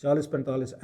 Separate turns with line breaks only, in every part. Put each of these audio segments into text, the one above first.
40-45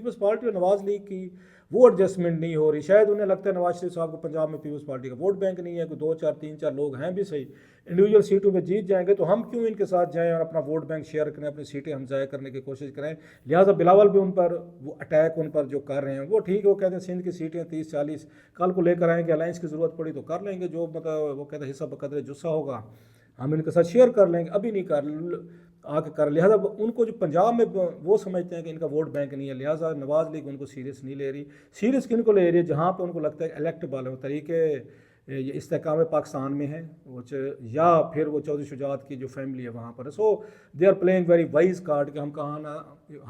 Peoples party اور نواز league کی وہ ایڈجسٹمنٹ نہیں ہو رہی. شاید انہیں لگتا ہے نواز شریف صاحب کو پنجاب میں پیپلز پارٹی کا ووٹ بینک نہیں ہے, کوئی 2-4 3-4 لوگ ہیں بھی صحیح, انڈیویجول سیٹوں پہ جیت جائیں گے تو ہم کیوں ان کے ساتھ جائیں اور اپنا ووٹ بینک شیئر کریں, اپنی سیٹیں ہم ضائع کرنے کی کوشش کریں. لہٰذا بلاول بھی ان پر وہ اٹیک ان پر جو کر رہے ہیں وہ ٹھیک ہے, وہ کہتے ہیں سندھ کی سیٹیں 30-40 کل کو لے کر آئیں گے, الائنس کی ضرورت پڑی تو کر لیں گے, جو مطلب وہ کہتے ہیں حصہ بقدر جسہ ہوگا ہم ان کے ساتھ شیئر کر لیں گے, ابھی نہیں کر آ کے کر. لہٰذا ان کو جو پنجاب میں وہ سمجھتے ہیں کہ ان کا ووٹ بینک نہیں ہے, لہٰذا نواز لیگ ان کو سیریس نہیں لے رہی. سیریس کن کو لے رہی ہے؟ جہاں پہ ان کو لگتا ہے الیکٹیبل ہے, وہ طریقے یہ استحکام پاکستان میں ہے یا پھر وہ چودھری شجاعت کی جو فیملی ہے وہاں پر. So they are playing very wise card کہ ہم کہاں نہ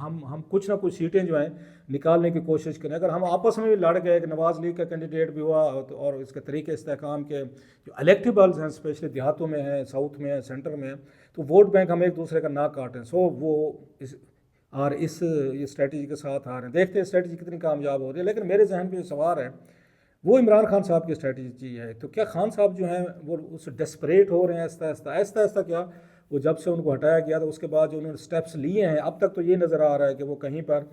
ہم کچھ نہ کچھ سیٹیں جو ہیں نکالنے کی کوشش کریں. اگر ہم آپس میں بھی لڑ گئے کہ نواز لیگ کا کینڈیڈیٹ بھی ہوا اور اس کے طریقے استحکام کے جو الیکٹیبلز ہیں اسپیشلی دیہاتوں میں ہیں, ساؤتھ میں ہیں, سینٹر میں ہیں, تو ووٹ بینک ہم ایک دوسرے کا نہ کاٹیں. سو وہ اس یہ اسٹریٹجی کے ساتھ آ رہے ہیں. دیکھتے ہیں اسٹریٹجی کتنی کامیاب ہو رہی ہے. لیکن میرے ذہن پہ جو سوال ہے وہ عمران خان صاحب کی اسٹریٹجی ہے. تو کیا خان صاحب جو ہیں وہ اس سے ڈسپریٹ ہو رہے ہیں آہستہ کیا وہ جب سے ان کو ہٹایا گیا تھا اس کے بعد جو انہوں نے اسٹیپس لیے ہیں اب تک تو یہ نظر آ رہا ہے کہ وہ کہیں پر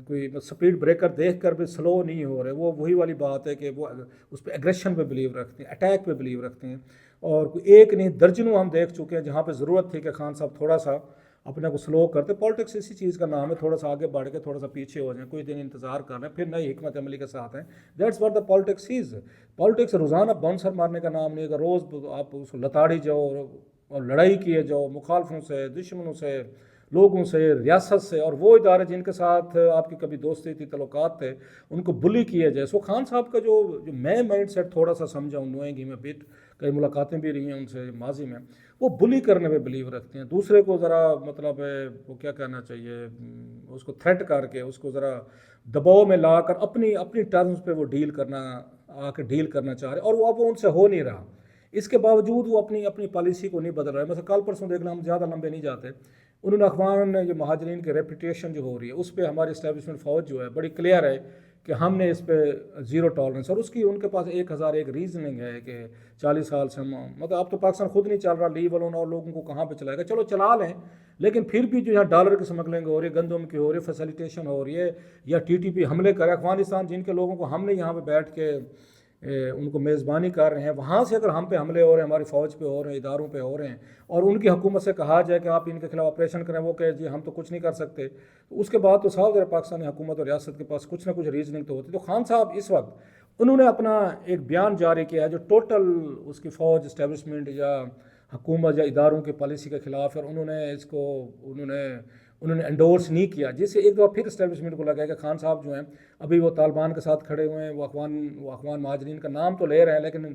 کوئی سپیڈ بریکر دیکھ کر بھی سلو نہیں ہو رہے. وہ وہی والی بات ہے کہ وہ اس پہ ایگریشن پہ بلیو رکھتے ہیں, اٹیک پہ بلیو رکھتے ہیں. اور کوئی ایک نہیں درجنوں ہم دیکھ چکے ہیں جہاں پہ ضرورت تھی کہ خان صاحب تھوڑا سا اپنے کو سلو کرتے. پالیٹکس اسی چیز کا نام ہے, تھوڑا سا آگے بڑھ کے تھوڑا سا پیچھے ہو جائیں, کوئی دن انتظار کر رہے ہیں پھر نئی حکمت عملی کے ساتھ ہیں. That's what the politics is. Politics روزانہ باؤنسر مارنے کا نام نہیں ہے کہ روز آپ اس کو لتاڑی جاؤ اور لڑائی کیے جاؤ مخالفوں سے, دشمنوں سے, لوگوں سے, ریاست سے, اور وہ ادارے جن کے ساتھ آپ کی کبھی دوستی تھی, تعلقات تھے, ان کو بلی کیا جائے. سو خان صاحب کا جو میں مائنڈ سیٹ تھوڑا سا سمجھا ہوں, نوئنگ ہی میں بٹ کئی ملاقاتیں بھی رہی ہیں ان سے ماضی میں, وہ بلی کرنے پہ بلیو رکھتے ہیں. دوسرے کو ذرا مطلب وہ کیا کہنا چاہیے, اس کو تھریٹ کر کے اس کو ذرا دباؤ میں لا کر اپنی ٹرمز پہ وہ ڈیل کرنا چاہ رہے, اور وہ اب ان سے ہو نہیں رہا. اس کے باوجود وہ اپنی پالیسی کو نہیں بدل رہے. مثلا کل پرسوں دیکھ لیں, ہم زیادہ لمبے نہیں جاتے, انہوں نے اخوان یہ مہاجرین کی ریپوٹیشن جو ہو رہی ہے اس پہ ہماری اسٹیبلشمنٹ فوج جو ہے بڑی کلیئر ہے کہ ہم نے اس پہ زیرو ٹالرنس, اور اس کی ان کے پاس 1001 ریزننگ ہے کہ 40 سال سے ہم مطلب اب تو پاکستان خود نہیں چل رہا, لیو الون اور لوگوں کو کہاں پہ چلائے گا. چلو چلا لیں, لیکن پھر بھی جو یہاں ڈالر کی اسمگلنگ ہو رہی ہے, گندم کی ہو رہی ہے, فیسیلیٹیشن ہو رہی ہے, یا TTP حملے کرے افغانستان, جن کے لوگوں کو ہم نے یہاں پہ بیٹھ کے ان کو میزبانی کر رہے ہیں, وہاں سے اگر ہم پہ حملے ہو رہے ہیں, ہماری فوج پہ ہو رہے ہیں, اداروں پہ ہو رہے ہیں, اور ان کی حکومت سے کہا جائے کہ آپ ان کے خلاف آپریشن کریں, وہ کہ جی ہم تو کچھ نہیں کر سکتے, تو اس کے بعد تو صاحب ذرا پاکستانی حکومت اور ریاست کے پاس کچھ نہ کچھ ریزننگ تو ہوتی. تو خان صاحب اس وقت انہوں نے اپنا ایک بیان جاری کیا ہے جو ٹوٹل اس کی فوج اسٹیبلشمنٹ یا حکومت یا اداروں کی پالیسی کے خلاف ہے, اور انہوں نے انڈورس نہیں کیا, جس سے ایک دفعہ پھر اسٹیبلشمنٹ کو لگا کہ خان صاحب جو ہیں ابھی وہ طالبان کے ساتھ کھڑے ہوئے ہیں, وہ اخوان مہاجرین کا نام تو لے رہے ہیں لیکن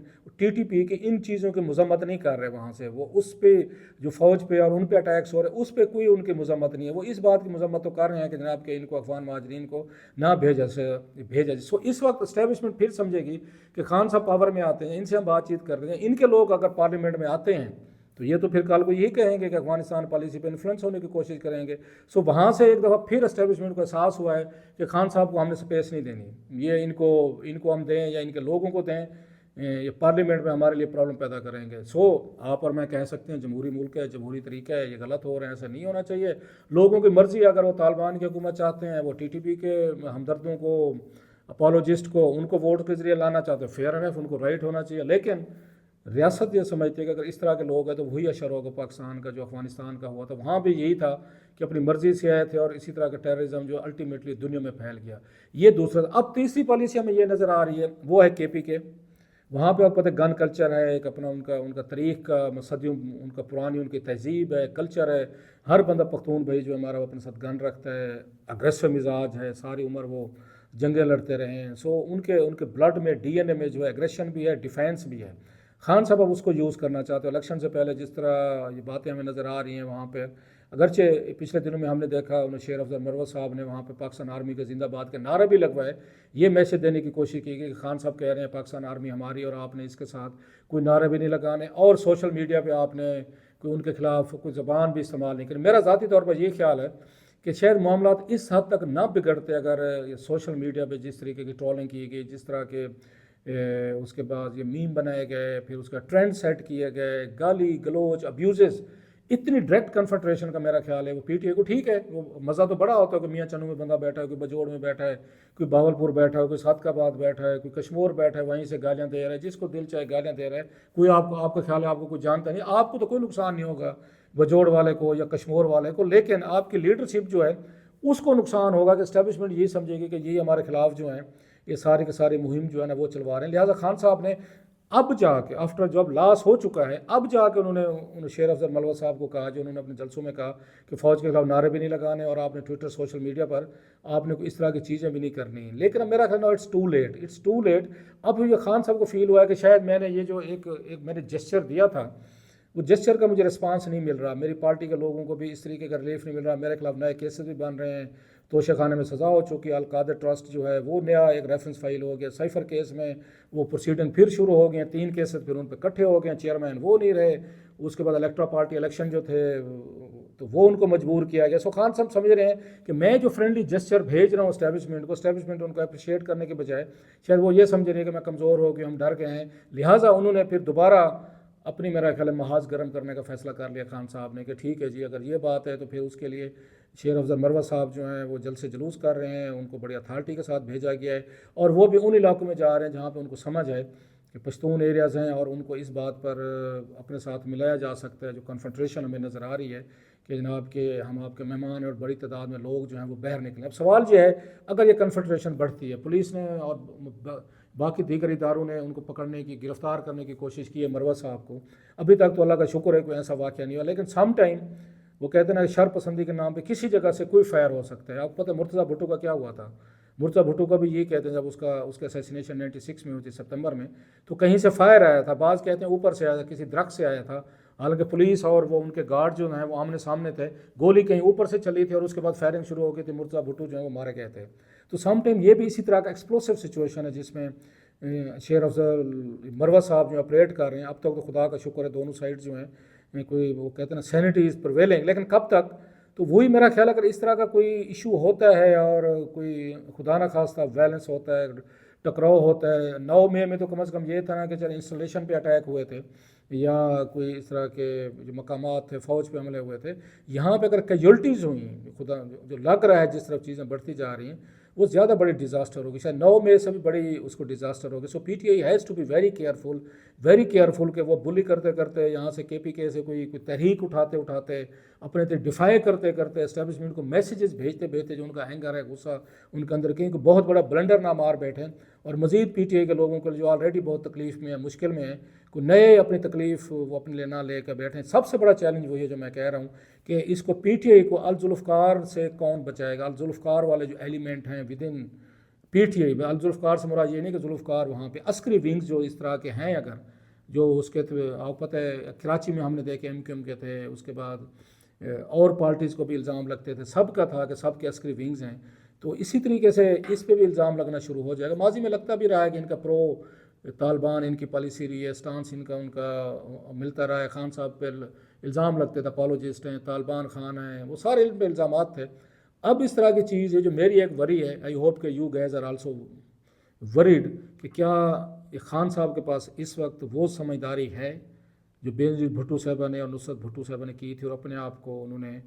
TTP کی ان چیزوں کی مذمت نہیں کر رہے وہاں سے. وہ اس پہ جو فوج پہ اور ان پہ اٹیکس ہو رہے ہیں اس پہ کوئی ان کی مذمت نہیں ہے. وہ اس بات کی مذمت تو کر رہے ہیں کہ جناب کہ ان کو اخوان مہاجرین کو نہ بھیجا جائے. سو اس وقت اسٹیبلشمنٹ پھر سمجھے گی کہ خان صاحب پاور میں آتے ہیں, ان سے ہم بات چیت کر رہے ہیں, ان کے لوگ اگر پارلیمنٹ میں آتے ہیں تو یہ تو پھر کل کو یہی کہیں گے کہ افغانستان پالیسی پہ انفلوئنس ہونے کی کوشش کریں گے. سو وہاں سے ایک دفعہ پھر اسٹیبلشمنٹ کو احساس ہوا ہے کہ خان صاحب کو ہم نے سپیس نہیں دینی, یہ ان کو ہم دیں یا ان کے لوگوں کو دیں, یہ پارلیمنٹ میں ہمارے لیے پرابلم پیدا کریں گے. سو آپ اور میں کہہ سکتے ہیں جمہوری ملک ہے, جمہوری طریقہ ہے, یہ غلط ہو رہے ہیں, ایسا نہیں ہونا چاہیے. لوگوں کی مرضی, اگر وہ طالبان کی حکومت چاہتے ہیں, وہ TTP کے ہمدردوں کو, اپولوجسٹ کو, ان کو ووٹ کے ذریعے لانا چاہتے ہیں, فیئر انف, ان کو رائٹ ہونا چاہیے. لیکن ریاست یہ سمجھتی ہے کہ اگر اس طرح کے لوگ ہیں تو وہی اشر ہوگا پاکستان کا جو افغانستان کا ہوا تھا, وہاں بھی یہی تھا کہ اپنی مرضی سے آئے تھے, اور اسی طرح کا ٹیررزم جو الٹیمیٹلی دنیا میں پھیل گیا. یہ دوسرا. اب تیسری پالیسی ہمیں یہ نظر آ رہی ہے, وہ ہے KP کے. وہاں پہ آپ پتہ گن کلچر ہے, ایک اپنا ان کا تاریخ کا صدیوں ان کا پرانی ان کی تہذیب ہے, کلچر ہے. ہر بندہ پختون بھائی جو ہمارا وہ اپنے ساتھ گن رکھتا ہے, اگریسو مزاج ہے, ساری عمر وہ جنگیں لڑتے رہے ہیں. سو ان کے بلڈ میں DNA میں جو ہے ایگریشن بھی ہے, ڈیفینس بھی ہے. خان صاحب اب اس کو یوز کرنا چاہتے ہیں. الیکشن سے پہلے جس طرح یہ باتیں ہمیں نظر آ رہی ہیں وہاں پہ, اگرچہ پچھلے دنوں میں ہم نے دیکھا انہیں شیر افضل مروت صاحب نے وہاں پہ پاکستان آرمی کا زندہ باد کے نعرہ بھی لگوائے. یہ میسج دینے کی کوشش کی گئی کہ خان صاحب کہہ رہے ہیں پاکستان آرمی ہماری, اور آپ نے اس کے ساتھ کوئی نعرے بھی نہیں لگانے, اور سوشل میڈیا پہ آپ نے کوئی ان کے خلاف کوئی زبان بھی استعمال نہیں کرنی. میرا ذاتی طور پر یہ خیال ہے کہ شاید معاملات اس حد تک نہ بگڑتے اگر یہ سوشل میڈیا پہ جس طریقے کی ٹرولنگ کی گئی, جس طرح کے اس کے بعد یہ میم بنائے گئے, پھر اس کا ٹرینڈ سیٹ کیے گئے, گالی گلوچ ابیوزز, اتنی ڈائریکٹ کنفرنٹریشن کا میرا خیال ہے وہ پی ٹی آئی کو ٹھیک ہے، وہ مزہ تو بڑا ہوتا ہے کہ میاں چنو میں بندہ بیٹھا ہے، کوئی بجوڑ میں بیٹھا ہے، کوئی باولپور بیٹھا ہے، کوئی صادق آباد بیٹھا ہے، کوئی کشمور بیٹھا ہے، وہیں سے گالیاں دے رہا ہے، جس کو دل چاہے گالیاں دے رہا ہے، کوئی آپ کا خیال ہے آپ کو کوئی جانتا نہیں، آپ کو تو کوئی نقصان نہیں ہوگا بجوڑ والے کو یا کشمور والے کو، لیکن آپ کی لیڈرشپ جو ہے اس کو نقصان ہوگا کہ اسٹیبلشمنٹ یہ سمجھے گی کہ یہ ہمارے خلاف جو ہیں یہ ساری کے ساری مہم جو ہے نا وہ چلوا رہے ہیں۔ لہٰذا خان صاحب نے اب جا کے آفٹر جب لاس ہو چکا ہے اب جا کے انہوں نے شیر افضل ملوہ صاحب کو کہا، جو انہوں نے اپنے جلسوں میں کہا کہ فوج کے خلاف نعرے بھی نہیں لگانے اور آپ نے ٹویٹر سوشل میڈیا پر آپ نے اس طرح کی چیزیں بھی نہیں کرنی ہیں، لیکن اب میرا خیال ہے اٹس ٹو لیٹ۔ اب یہ خان صاحب کو فیل ہوا ہے کہ شاید میں نے یہ جو ایک میں نے جسچر دیا تھا وہ جسچر کا مجھے رسپانس نہیں مل رہا، میری پارٹی کے لوگوں کو بھی اس طریقے کا ریلیف نہیں مل رہا، میرے خلاف نئے کیسز بھی بن رہے ہیں، توشہ خانے میں سزا ہو چکی، القادر ٹرسٹ جو ہے وہ نیا ایک ریفرنس فائل ہو گیا، سائفر کیس میں وہ پروسیڈنگ پھر شروع ہو گئے ہیں، 3 کیسز پھر ان پہ کٹھے ہو گئے ہیں، چیئرمین وہ نہیں رہے، اس کے بعد الیکٹرا پارٹی الیکشن جو تھے تو وہ ان کو مجبور کیا گیا۔ سو خان صاحب سمجھ رہے ہیں کہ میں جو فرینڈلی جسچر بھیج رہا ہوں اسٹیبلشمنٹ کو، اسٹیبلشمنٹ ان کو اپریشیٹ کرنے کے بجائے شاید وہ یہ سمجھ رہے ہیں کہ میں کمزور ہو گیا، ہم ڈر گئے ہیں، لہٰذا انہوں نے پھر دوبارہ اپنی میرا خیال ہے محاذ گرم کرنے کا فیصلہ کر لیا خان صاحب نے کہ ٹھیک ہے جی اگر یہ بات ہے تو پھر اس کے لیے شیر افضل مروہ صاحب جو ہیں وہ جلد سے جلوس کر رہے ہیں، ان کو بڑی اتھارٹی کے ساتھ بھیجا گیا ہے اور وہ بھی ان علاقوں میں جا رہے ہیں جہاں پہ ان کو سمجھ آئے کہ پشتون ایریاز ہیں اور ان کو اس بات پر اپنے ساتھ ملایا جا سکتا ہے۔ جو کنفنٹریشن ہمیں نظر آ رہی ہے کہ جناب کہ ہم آپ کے مہمان اور بڑی تعداد میں لوگ جو ہیں وہ باہر نکلیں۔ اب سوال یہ ہے اگر یہ کنفنٹریشن بڑھتی ہے، پولیس نے اور باقی دیگر اداروں نے ان کو پکڑنے کی گرفتار کرنے کی کوشش کی ہے مروہ صاحب کو، ابھی تک تو اللہ کا شکر ہے کوئی ایسا واقعہ نہیں ہوا، لیکن سم ٹائم وہ کہتے ہیں نا شر پسندی کے نام پہ کسی جگہ سے کوئی فائر ہو سکتا ہے۔ آپ کو پتہ ہے مرتضیٰ بھٹو کا کیا ہوا تھا؟ مرتضیٰ بھٹو کا بھی یہ کہتے ہیں جب اس کا اسیسینیشن 96 میں ہوئی تھی سپتمبر میں تو کہیں سے فائر آیا تھا، بعض کہتے ہیں اوپر سے آیا تھا، کسی درخت سے آیا تھا، حالانکہ پولیس اور وہ ان کے گارڈ جو ہیں وہ آمنے سامنے تھے، گولی کہیں اوپر سے چلی تھی اور اس کے بعد فائرنگ شروع ہو گئی تھی، مرتضیٰ بھٹو جو ہیں وہ مارے گئے تھے۔ تو سم ٹائم یہ بھی اسی طرح کا ایکسپلوسو سچویشن ہے جس میں شیر افضل مروہ صاحب جو آپریٹ کر رہے ہیں۔ اب تک تو خدا کا شکر ہے دونوں سائڈ جو ہیں کوئی وہ کہتے ہیں نا سینٹی از پرویلنگ، لیکن کب تک؟ تو وہی میرا خیال اگر اس طرح کا کوئی ایشو ہوتا ہے اور کوئی خدا نہ خواستہ وائلنس ہوتا ہے، ٹکراؤ ہوتا ہے، 9 مئی میں تو کم از کم یہ تھا نا کہ چلے انسٹالیشن پہ اٹیک ہوئے تھے یا کوئی اس طرح کے جو مقامات تھے فوج پہ حملے ہوئے تھے، یہاں پہ اگر کیجولٹیز ہوئیں، خدا جو لگ رہا ہے جس طرح چیزیں بڑھتی جا رہی ہیں وہ زیادہ بڑی ڈیزاسٹر ہوگی، شاید 9 مئی سے بھی بڑی اس کو ڈیزاسٹر ہوگی۔ So P T I has to be very careful کہ وہ بلی کرتے کرتے یہاں سے کے پی کے سے کوئی تحریک اٹھاتے اپنے تے ڈیفائی کرتے اسٹیبلشمنٹ کو میسیجز بھیجتے جو ان کا اینگر ہے، غصہ ان کے اندر کہیں کہ بہت بڑا بلنڈر نہ مار بیٹھیں، اور مزید پی ٹی آئی کے لوگوں کو جو آلریڈی بہت تکلیف میں ہیں، مشکل میں ہیں، کوئی نئے اپنی تکلیف وہ اپنے لیے نہ لے کے بیٹھیں۔ سب سے بڑا چیلنج وہی ہے جو میں کہہ رہا ہوں کہ اس کو پی ٹی آئی کو الذوالفقار سے کون بچائے گا؟ الذوالفقار والے جو ایلیمنٹ ہیں ود ان پی ٹی آئی میں، الذوالفقار سے مراد یہ نہیں کہ ذوالفقار وہاں پہ عسکری ونگز جو اس طرح کے ہیں اگر جو اس کے آپ پتہ ہے کراچی میں ہم نے دیکھے ایم کیو ایم کے تھے، اس کے بعد اور پارٹیز کو بھی الزام لگتے تھے، سب کا تھا کہ سب کے عسکری ونگز ہیں، تو اسی طریقے سے اس پہ بھی الزام لگنا شروع ہو جائے گا۔ ماضی میں لگتا بھی رہا ہے کہ ان کا پرو طالبان ان کی پالیسی رہی ہے، سٹانس ان کا ملتا رہا ہے، خان صاحب پہ الزام لگتے تھے اپالوجسٹ ہیں، طالبان خان ہیں، وہ سارے ان پہ الزامات تھے۔ اب اس طرح کی چیز ہے جو میری ایک وری ہے، آئی ہوپ کہ you guys are also worried کہ کیا خان صاحب کے پاس اس وقت وہ سمجھداری ہے جو بینظیر بھٹو صاحبہ نے اور نصرت بھٹو صاحبہ نے کی تھی، اور اپنے آپ کو انہوں نے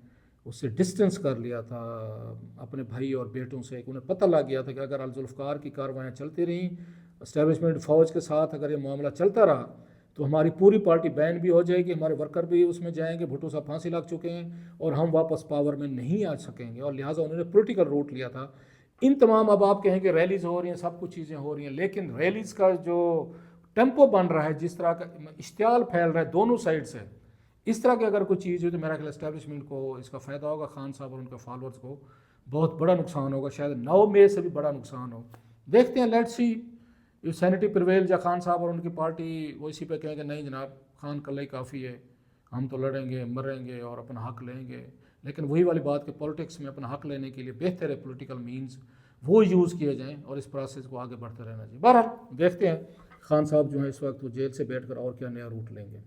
اس سے ڈسٹنس کر لیا تھا اپنے بھائی اور بیٹوں سے، کہ انہیں پتہ لگ گیا تھا کہ اگر الذوالفقار کی کاروائیاں چلتی رہیں، اسٹیبلشمنٹ فوج کے ساتھ اگر یہ معاملہ چلتا رہا تو ہماری پوری پارٹی بین بھی ہو جائے گی، ہمارے ورکر بھی اس میں جائیں گے، بھٹو صاحب پھانسی لگ چکے ہیں اور ہم واپس پاور میں نہیں آ سکیں گے، اور لہٰذا انہوں نے پولیٹیکل روٹ لیا تھا۔ ان تمام اب آپ کہیں کہ ریلیز ہو رہی ہیں، سب کچھ چیزیں ہو رہی ہیں، لیکن ریلیز کا جو ٹیمپو بن رہا ہے، جس طرح کا اشتعال پھیل رہا ہے دونوں سائڈ سے، اس طرح کی اگر کوئی چیز ہو تو میرا خیال اسٹیبلشمنٹ کو اس کا فائدہ ہوگا، خان صاحب اور ان کے فالوورز کو بہت بڑا نقصان ہوگا، شاید 9 مئی سے بھی بڑا نقصان ہو۔ دیکھتے ہیں، لیٹس سی سینٹی پرویل یا خان صاحب اور ان کی پارٹی وہ اسی پہ کہیں کہ نہیں جناب خان کلہ ہی کافی ہے، ہم تو لڑیں گے مریں گے اور اپنا حق لیں گے، لیکن وہی والی بات کہ پولیٹکس میں اپنا حق لینے کے لیے بہتر ہے پولیٹیکل مینز وہ یوز کیے جائیں اور اس پروسیس کو آگے بڑھتے رہنا چاہیے۔ بہرحال دیکھتے ہیں خان صاحب جو ہیں اس وقت وہ جیل سے بیٹھ کر اور کیا نیا روٹ لیں گے۔